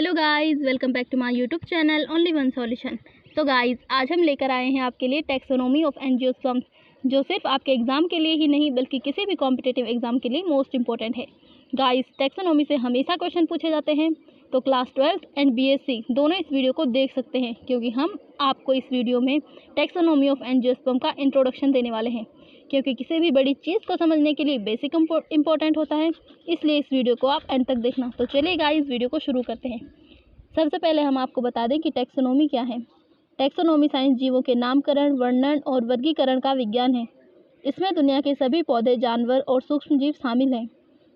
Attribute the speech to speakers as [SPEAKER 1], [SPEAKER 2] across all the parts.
[SPEAKER 1] Hello guys, welcome back to my YouTube channel only one solution. तो guys, आज हम लेकर आए हैं आपके लिए टैक्सोनॉमी ऑफ एंजियोस्पर्म्स, जो सिर्फ आपके एग्ज़ाम के लिए ही नहीं बल्कि किसी भी कॉम्पिटिटिव एग्ज़ाम के लिए मोस्ट इंपॉर्टेंट है। गाइस, टैक्सोनॉमी से हमेशा क्वेश्चन पूछे जाते हैं, तो क्लास 12th एंड बीएससी दोनों इस वीडियो को देख सकते हैं, क्योंकि हम आपको इस वीडियो में टैक्सोनॉमी ऑफ एंजियोस्पर्म का इंट्रोडक्शन देने वाले हैं। क्योंकि किसी भी बड़ी चीज़ को समझने के लिए बेसिक इंपॉर्टेंट होता है, इसलिए इस वीडियो को आप एंड तक देखना। तो चलिए गाइस, वीडियो को शुरू करते हैं। सबसे पहले हम आपको बता दें कि टैक्सोनॉमी क्या है। टैक्सोनॉमी साइंस जीवों के नामकरण, वर्णन और वर्गीकरण का विज्ञान है। इसमें दुनिया के सभी पौधे, जानवर और सूक्ष्म जीव शामिल हैं।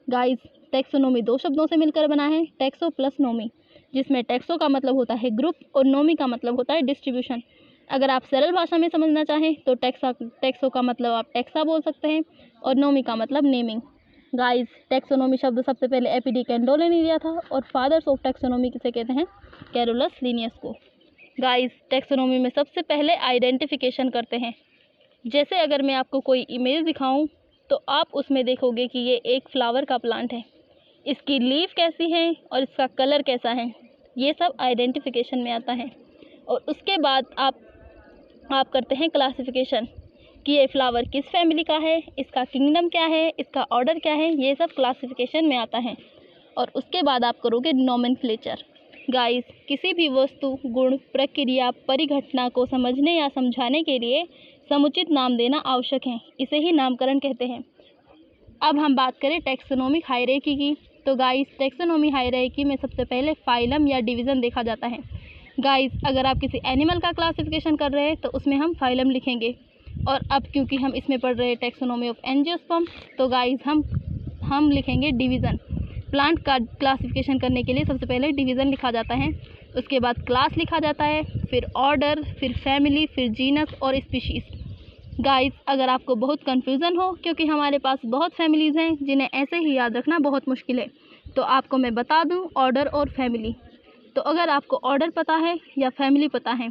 [SPEAKER 1] गाइस, टैक्सोनॉमी दो शब्दों से मिलकर बना है, टैक्सो प्लस नोमी, जिसमें टैक्सो का मतलब होता है ग्रुप और नोमी का मतलब होता है डिस्ट्रीब्यूशन। अगर आप सरल भाषा में समझना चाहें तो टैक्सो का मतलब आप टैक्सा बोल सकते हैं और नोमी का मतलब नेमिंग। गाइस, टैक्सोनॉमी शब्द सबसे पहले ए पी डी कैंडोले ने दिया था और फादर्स ऑफ टैक्सोनॉमी किसे कहते हैं? कैरोलस लिनियस को। गाइस, टैक्सोनॉमी में सबसे पहले आइडेंटिफिकेशन करते हैं। जैसे अगर मैं आपको कोई इमेज दिखाऊं तो आप उसमें देखोगे कि ये एक फ्लावर का प्लांट है, इसकी लीफ कैसी है और इसका कलर कैसा है, ये सब आइडेंटिफिकेशन में आता है। और उसके बाद आप करते हैं क्लासिफिकेशन कि ये फ्लावर किस फैमिली का है, इसका किंगडम क्या है, इसका ऑर्डर क्या है, ये सब क्लासिफिकेशन में आता है। और उसके बाद आप करोगे नोमेनक्लेचर। गाइस, किसी भी वस्तु, गुण, प्रक्रिया, परिघटना को समझने या समझाने के लिए समुचित नाम देना आवश्यक है, इसे ही नामकरण कहते हैं। अब हम बात करें टैक्सोनॉमिक हायरार्की की, तो गाइस, टैक्सोनॉमी हायरार्की में सबसे पहले फाइलम या डिवीज़न देखा जाता है। गाइस, अगर आप किसी एनिमल का क्लासिफिकेशन कर रहे हैं तो उसमें हम फाइलम लिखेंगे। और अब क्योंकि हम इसमें पढ़ रहे हैं टैक्सोनॉमी ऑफ एंजियोस्पर्म, तो गाइस हम लिखेंगे डिवीज़न। प्लांट का क्लासिफिकेशन करने के लिए सबसे पहले डिवीज़न लिखा जाता है, उसके बाद क्लास लिखा जाता है, फिर ऑर्डर, फिर फैमिली, फिर जीनस और स्पीशीज़। गाइस, अगर आपको बहुत कन्फ्यूज़न हो, क्योंकि हमारे पास बहुत फैमिलीज़ हैं जिन्हें ऐसे ही याद रखना बहुत मुश्किल है, तो आपको मैं बता दूं ऑर्डर और फैमिली। तो अगर आपको ऑर्डर पता है या फैमिली पता है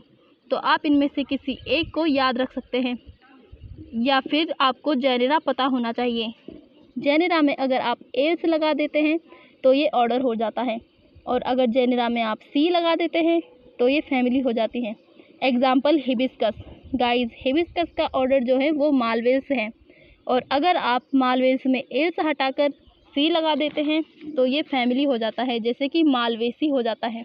[SPEAKER 1] तो आप इनमें से किसी एक को याद रख सकते हैं, या फिर आपको जेनेरा पता होना चाहिए। जेनेरा में अगर आप एल्स लगा देते हैं तो ये ऑर्डर हो जाता है, और अगर जेनेरा में आप सी लगा देते हैं तो ये फैमिली हो जाती है। Example hibiscus. गाइस, हिबिस्कस का ऑर्डर जो है वो मालवेल्स है, और अगर आप मालवेल्स में एल्स हटाकर सी लगा देते हैं तो ये फैमिली हो जाता है, जैसे कि मालवेसी हो जाता है।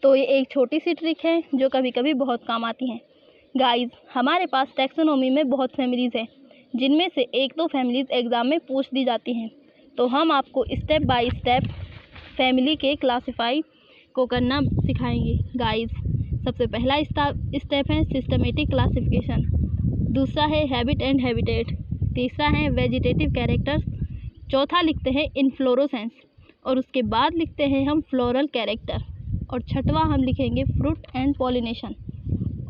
[SPEAKER 1] तो ये एक छोटी सी ट्रिक है जो कभी कभी बहुत काम आती है। गाइस, हमारे पास टैक्सोनॉमी में बहुत फैमिलीज़ हैं, जिनमें से एक दो फैमिलीज़ एग्ज़ाम में पूछ दी जाती हैं, तो हम आपको स्टेप बाय स्टेप फैमिली के क्लासीफाई को करना सिखाएंगे। गाइस, सबसे पहला स्टेप है सिस्टमेटिक क्लासिफिकेशन, दूसरा है हैबिट एंड हैबिटेट, तीसरा है वेजिटेटिव कैरेक्टर्स, चौथा लिखते हैं इनफ्लोरोसेंस, और उसके बाद लिखते हैं हम फ्लोरल कैरेक्टर, और छठवां हम लिखेंगे फ्रूट एंड पॉलिनेशन,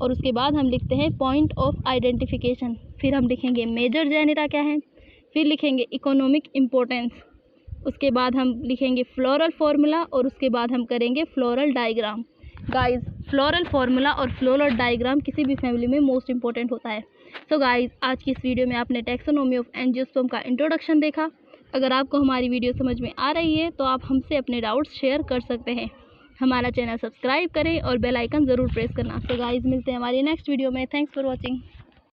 [SPEAKER 1] और उसके बाद हम लिखते हैं पॉइंट ऑफ आइडेंटिफिकेशन। फिर हम लिखेंगे मेजर जेनेरा क्या है, फिर लिखेंगे इकोनॉमिक इम्पोर्टेंस, उसके बाद हम लिखेंगे फ्लोरल फार्मूला, और उसके बाद हम करेंगे floral diagram. Guys, floral formula और फ्लोरल डायग्राम किसी भी फैमिली में मोस्ट इंपॉर्टेंट होता है। तो गाइस, आज की इस वीडियो में आपने टैक्सोनॉमी ऑफ एंजियोस्पर्म का इंट्रोडक्शन देखा। अगर आपको हमारी वीडियो समझ में आ रही है तो आप हमसे अपने डाउट्स शेयर कर सकते हैं। हमारा चैनल सब्सक्राइब करें और बेल आइकन ज़रूर प्रेस करना। तो गाइस, मिलते हैं हमारी नेक्स्ट वीडियो में। Thanks for watching.